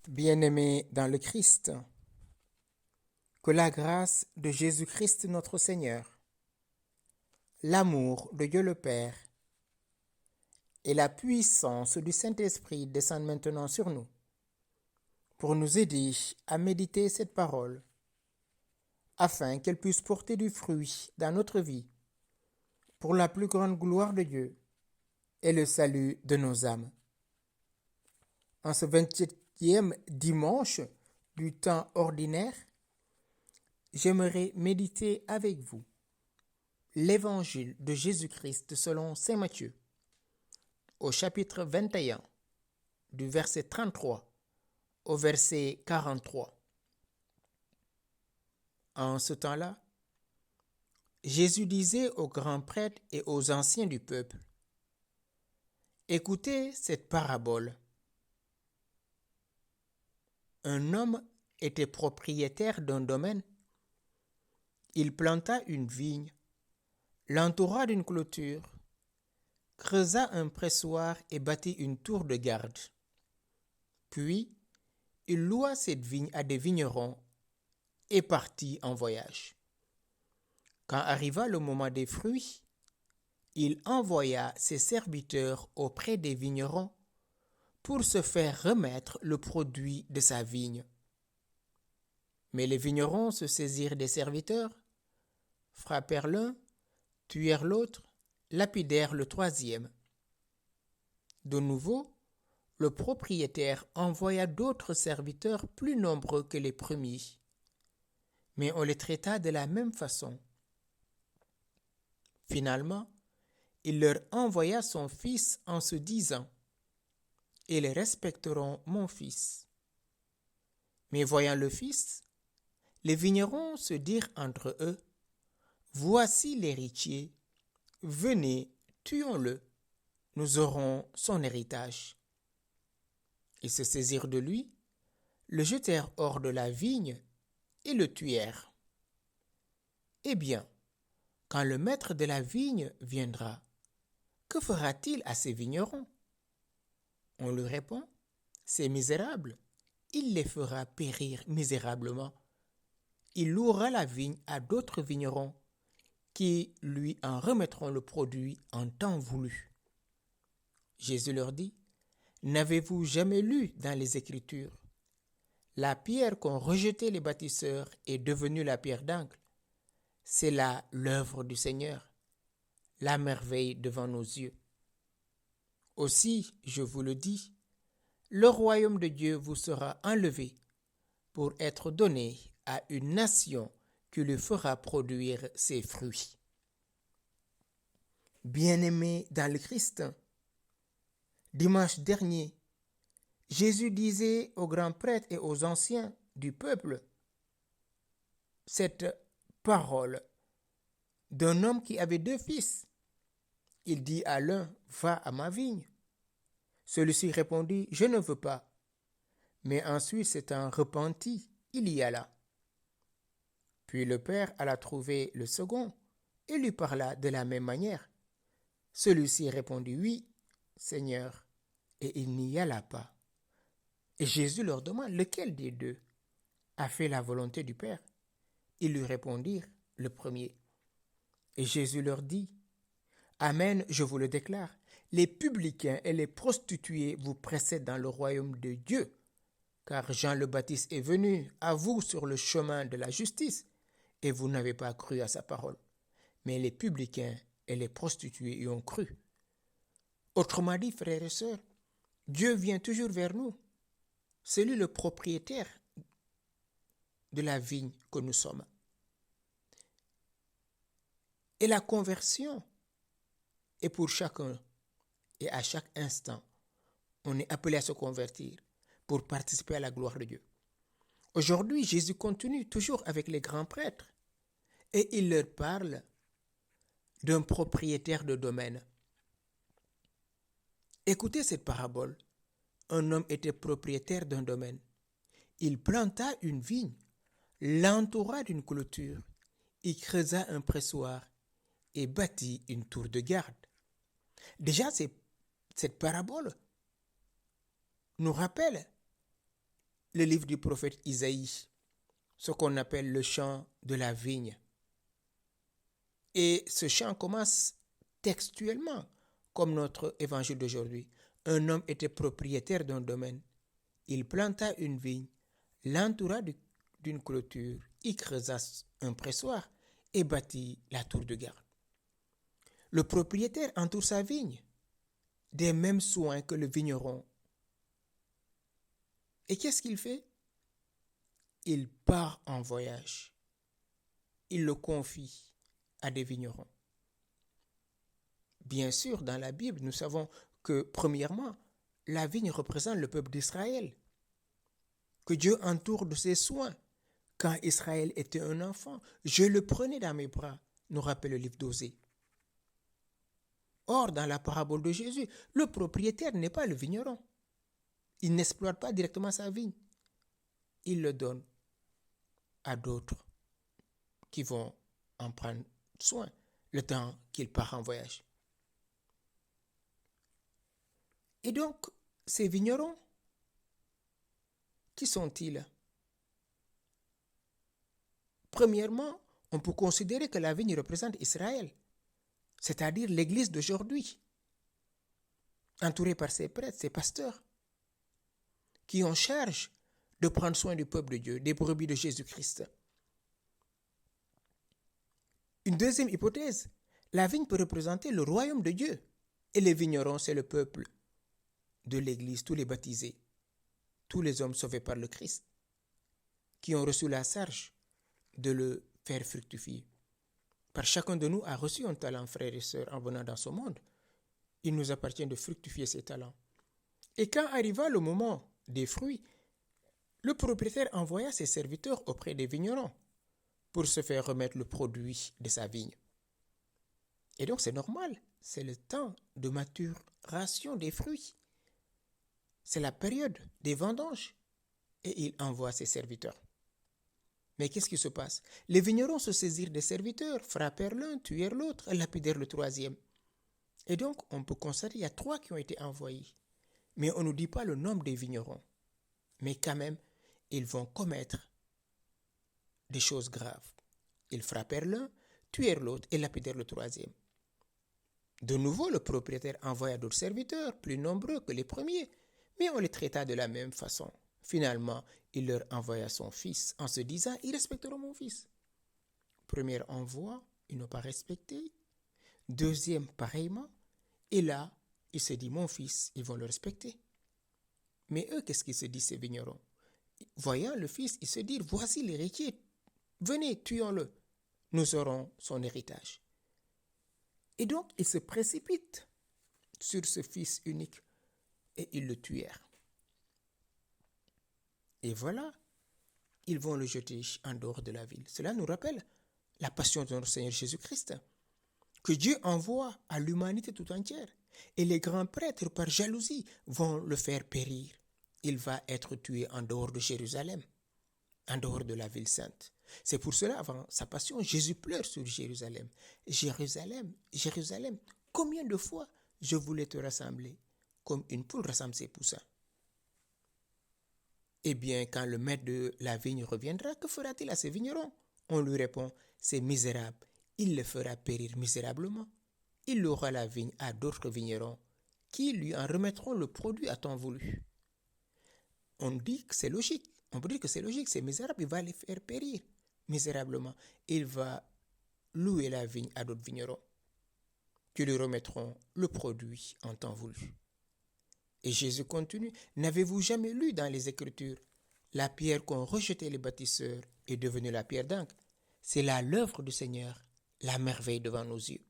Bien-aimés dans le Christ, que la grâce de Jésus-Christ notre Seigneur, l'amour de Dieu le Père et la puissance du Saint-Esprit descendent maintenant sur nous pour nous aider à méditer cette parole afin qu'elle puisse porter du fruit dans notre vie pour la plus grande gloire de Dieu et le salut de nos âmes. En ce 27e dimanche du temps ordinaire, j'aimerais méditer avec vous l'Évangile de Jésus-Christ selon saint Matthieu, au chapitre 21, du verset 33 au verset 43. En ce temps-là, Jésus disait aux grands prêtres et aux anciens du peuple: écoutez cette parabole. Un homme était propriétaire d'un domaine. Il planta une vigne, l'entoura d'une clôture, creusa un pressoir et bâtit une tour de garde. Puis, il loua cette vigne à des vignerons et partit en voyage. Quand arriva le moment des fruits, il envoya ses serviteurs auprès des vignerons pour se faire remettre le produit de sa vigne. Mais les vignerons se saisirent des serviteurs, frappèrent l'un, tuèrent l'autre, lapidèrent le troisième. De nouveau, le propriétaire envoya d'autres serviteurs plus nombreux que les premiers, mais on les traita de la même façon. Finalement, il leur envoya son fils en se disant: ils respecteront mon fils. Mais voyant le fils, les vignerons se dirent entre eux: voici l'héritier, venez, tuons-le, nous aurons son héritage. Ils se saisirent de lui, le jetèrent hors de la vigne et le tuèrent. Eh bien, quand le maître de la vigne viendra, que fera-t-il à ces vignerons? On lui répond: ces misérables, il les fera périr misérablement. Il louera la vigne à d'autres vignerons qui lui en remettront le produit en temps voulu. Jésus leur dit: n'avez-vous jamais lu dans les Écritures: la pierre qu'ont rejetée les bâtisseurs est devenue la pierre d'angle. C'est là l'œuvre du Seigneur, la merveille devant nos yeux. Aussi, je vous le dis, le royaume de Dieu vous sera enlevé pour être donné à une nation qui lui fera produire ses fruits. Bien-aimés dans le Christ, dimanche dernier, Jésus disait aux grands prêtres et aux anciens du peuple cette parole d'un homme qui avait 2 fils. Il dit à l'un: va à ma vigne. Celui-ci répondit: je ne veux pas. Mais ensuite, s'étant repenti, il y alla. Puis le père alla trouver le second et lui parla de la même manière. Celui-ci répondit: oui, Seigneur, et il n'y alla pas. Et Jésus leur demande: lequel des deux a fait la volonté du Père? Ils lui répondirent: le premier. Et Jésus leur dit: amen, je vous le déclare, les publicains et les prostituées vous précèdent dans le royaume de Dieu, car Jean le Baptiste est venu à vous sur le chemin de la justice, et vous n'avez pas cru à sa parole. Mais les publicains et les prostituées y ont cru. Autrement dit, frères et sœurs, Dieu vient toujours vers nous. C'est lui le propriétaire de la vigne que nous sommes. Et la conversion est pour chacun et à chaque instant. On est appelé à se convertir pour participer à la gloire de Dieu. Aujourd'hui, Jésus continue toujours avec les grands prêtres et il leur parle d'un propriétaire de domaine. Écoutez cette parabole. Un homme était propriétaire d'un domaine. Il planta une vigne, l'entoura d'une clôture, il creusa un pressoir et bâtit une tour de garde. Déjà, cette parabole nous rappelle le livre du prophète Isaïe, ce qu'on appelle le chant de la vigne. Et ce chant commence textuellement, comme notre évangile d'aujourd'hui. Un homme était propriétaire d'un domaine. Il planta une vigne, l'entoura d'une clôture, y creusa un pressoir et bâtit la tour de garde. Le propriétaire entoure sa vigne des mêmes soins que le vigneron. Et qu'est-ce qu'il fait? Il part en voyage. Il le confie à des vignerons. Bien sûr, dans la Bible, nous savons que, premièrement, la vigne représente le peuple d'Israël, que Dieu entoure de ses soins. Quand Israël était un enfant, je le prenais dans mes bras, nous rappelle le livre d'Osée. Or, dans la parabole de Jésus, le propriétaire n'est pas le vigneron. Il n'exploite pas directement sa vigne. Il le donne à d'autres qui vont en prendre soin le temps qu'il part en voyage. Et donc, ces vignerons, qui sont-ils? Premièrement, on peut considérer que la vigne représente Israël, c'est-à-dire l'Église d'aujourd'hui, entourée par ses prêtres, ses pasteurs, qui ont charge de prendre soin du peuple de Dieu, des brebis de Jésus-Christ. Une deuxième hypothèse, la vigne peut représenter le royaume de Dieu, et les vignerons, c'est le peuple de l'Église, tous les baptisés, tous les hommes sauvés par le Christ, qui ont reçu la charge de le faire fructifier. Car chacun de nous a reçu un talent, frères et sœurs, en venant dans ce monde. Il nous appartient de fructifier ces talents. Et quand arriva le moment des fruits, le propriétaire envoya ses serviteurs auprès des vignerons pour se faire remettre le produit de sa vigne. Et donc c'est normal, c'est le temps de maturation des fruits. C'est la période des vendanges. Et il envoie ses serviteurs. Mais qu'est-ce qui se passe? Les vignerons se saisirent des serviteurs, frappèrent l'un, tuèrent l'autre, lapidèrent le troisième. Et donc, on peut constater qu'il y a 3 qui ont été envoyés. Mais on ne nous dit pas le nombre des vignerons. Mais quand même, ils vont commettre des choses graves. Ils frappèrent l'un, tuèrent l'autre et lapidèrent le troisième. De nouveau, le propriétaire envoya d'autres serviteurs, plus nombreux que les premiers, mais on les traita de la même façon. Finalement, il leur envoya son fils en se disant, ils respecteront mon fils. Premier envoi, ils n'ont pas respecté. Deuxième, pareillement. Et là, il se dit, mon fils, ils vont le respecter. Mais eux, qu'est-ce qu'ils se disent, ces vignerons? Voyant le fils, ils se disent, voici l'héritier. Venez, tuons-le. Nous aurons son héritage. Et donc, ils se précipitent sur ce fils unique et ils le tuèrent. Et voilà, ils vont le jeter en dehors de la ville. Cela nous rappelle la passion de notre Seigneur Jésus-Christ, que Dieu envoie à l'humanité tout entière. Et les grands prêtres, par jalousie, vont le faire périr. Il va être tué en dehors de Jérusalem, en dehors de la ville sainte. C'est pour cela, avant sa passion, Jésus pleure sur Jérusalem. Jérusalem, Jérusalem, combien de fois je voulais te rassembler, comme une poule rassemble ses poussins. Eh bien, quand le maître de la vigne reviendra, que fera-t-il à ces vignerons? On lui répond, c'est misérable. Il le fera périr misérablement. Il louera la vigne à d'autres vignerons qui lui en remettront le produit à temps voulu. On dit que c'est logique. On peut dire que c'est logique, c'est misérable. Il va les faire périr misérablement. Il va louer la vigne à d'autres vignerons qui lui remettront le produit en temps voulu. Et Jésus continue, n'avez-vous jamais lu dans les Écritures, la pierre qu'ont rejetée les bâtisseurs est devenue la pierre d'angle? C'est là l'œuvre du Seigneur, la merveille devant nos yeux.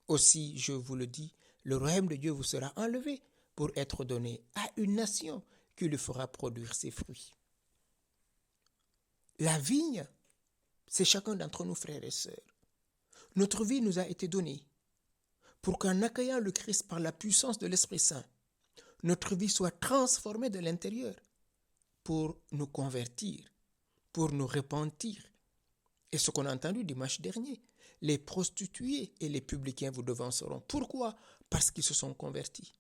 Aussi, je vous le dis, le royaume de Dieu vous sera enlevé pour être donné à une nation qui lui fera produire ses fruits. La vigne, c'est chacun d'entre nous, frères et sœurs. Notre vie nous a été donnée pour qu'en accueillant le Christ par la puissance de l'Esprit Saint, notre vie soit transformée de l'intérieur pour nous convertir, pour nous repentir. Et ce qu'on a entendu dimanche dernier, les prostituées et les publicains vous devanceront. Pourquoi? Parce qu'ils se sont convertis.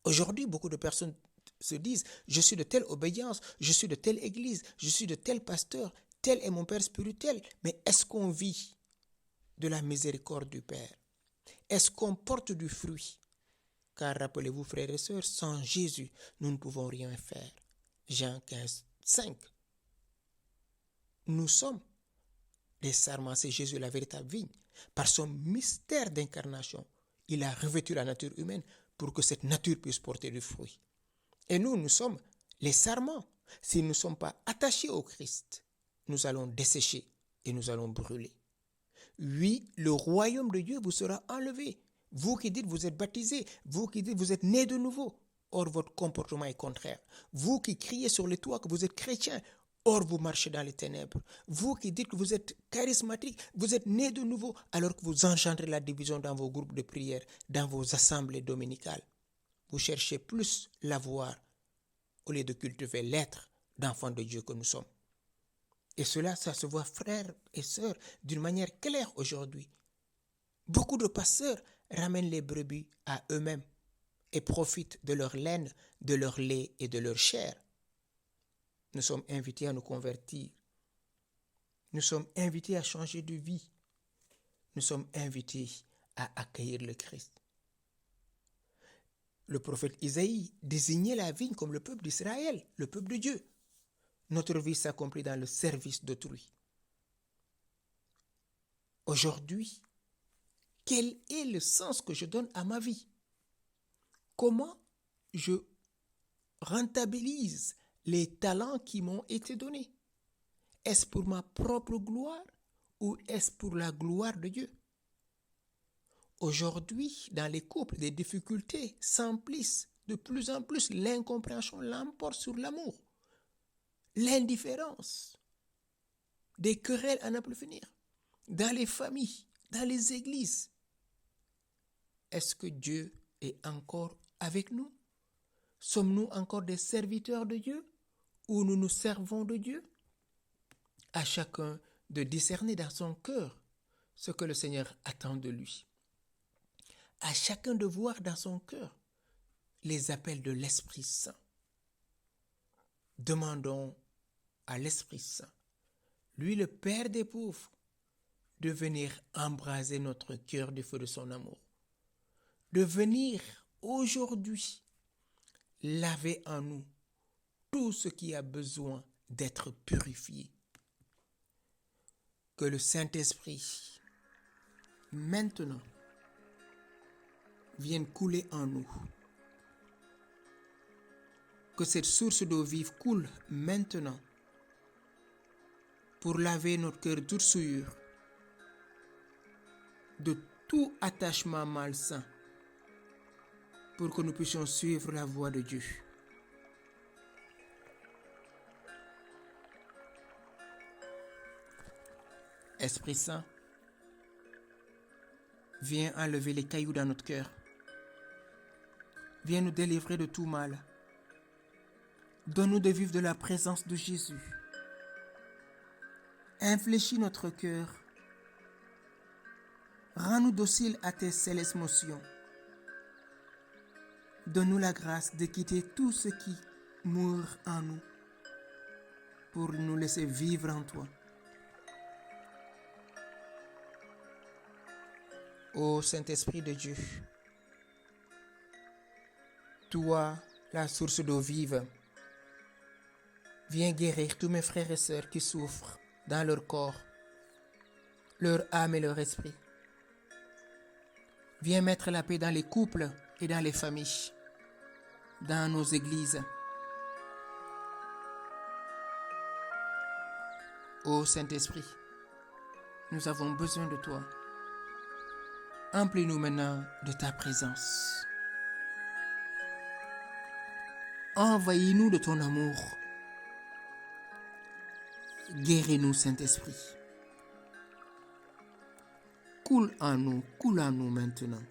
Aujourd'hui, beaucoup de personnes se disent, je suis de telle obédience, je suis de telle église, je suis de tel pasteur, tel est mon père spirituel. Mais est-ce qu'on vit de la miséricorde du Père? Est-ce qu'on porte du fruit? Car rappelez-vous, frères et sœurs, sans Jésus, nous ne pouvons rien faire. Jean 15, 5. Nous sommes des sarments, c'est Jésus la véritable vigne. Par son mystère d'incarnation, il a revêtu la nature humaine pour que cette nature puisse porter du fruit. Et nous sommes les sarments. Si nous ne sommes pas attachés au Christ, nous allons dessécher et nous allons brûler. Oui, le royaume de Dieu vous sera enlevé. Vous qui dites vous êtes baptisés, vous qui dites vous êtes nés de nouveau. Or, votre comportement est contraire. Vous qui criez sur les toits que vous êtes chrétiens, or vous marchez dans les ténèbres. Vous qui dites que vous êtes charismatique, vous êtes nés de nouveau, alors que vous engendrez la division dans vos groupes de prière, dans vos assemblées dominicales. Vous cherchez plus l'avoir au lieu de cultiver l'être d'enfants de Dieu que nous sommes. Et cela, ça se voit, frères et sœurs, d'une manière claire aujourd'hui. Beaucoup de pasteurs ramènent les brebis à eux-mêmes et profitent de leur laine, de leur lait et de leur chair. Nous sommes invités à nous convertir. Nous sommes invités à changer de vie. Nous sommes invités à accueillir le Christ. Le prophète Isaïe désignait la vigne comme le peuple d'Israël, le peuple de Dieu. Notre vie s'accomplit dans le service d'autrui. Aujourd'hui, quel est le sens que je donne à ma vie? Comment je rentabilise les talents qui m'ont été donnés? Est-ce pour ma propre gloire ou est-ce pour la gloire de Dieu? Aujourd'hui, dans les couples, des difficultés s'emplissent de plus en plus. L'incompréhension l'emporte sur l'amour. L'indifférence. Des querelles à n'en plus finir. Dans les familles, dans les églises. Est-ce que Dieu est encore avec nous? Sommes-nous encore des serviteurs de Dieu ou nous nous servons de Dieu? À chacun de discerner dans son cœur ce que le Seigneur attend de lui. À chacun de voir dans son cœur les appels de l'Esprit Saint. Demandons à l'Esprit Saint, lui le Père des pauvres, de venir embraser notre cœur du feu de son amour. De venir aujourd'hui laver en nous tout ce qui a besoin d'être purifié. Que le Saint-Esprit, maintenant, vienne couler en nous. Que cette source d'eau vive coule maintenant pour laver notre cœur de toute souillure, de tout attachement malsain, pour que nous puissions suivre la voie de Dieu. Esprit Saint, viens enlever les cailloux dans notre cœur. Viens nous délivrer de tout mal. Donne-nous de vivre de la présence de Jésus. Infléchis notre cœur. Rends-nous dociles à tes célestes motions. Donne-nous la grâce de quitter tout ce qui meurt en nous pour nous laisser vivre en toi. Ô Saint-Esprit de Dieu, toi, la source d'eau vive, viens guérir tous mes frères et sœurs qui souffrent dans leur corps, leur âme et leur esprit. Viens mettre la paix dans les couples et dans les familles, dans nos églises. Ô Saint-Esprit, nous avons besoin de toi. Emplis-nous maintenant de ta présence. Envahis-nous de ton amour. Guéris-nous, Saint-Esprit. Coule en nous maintenant.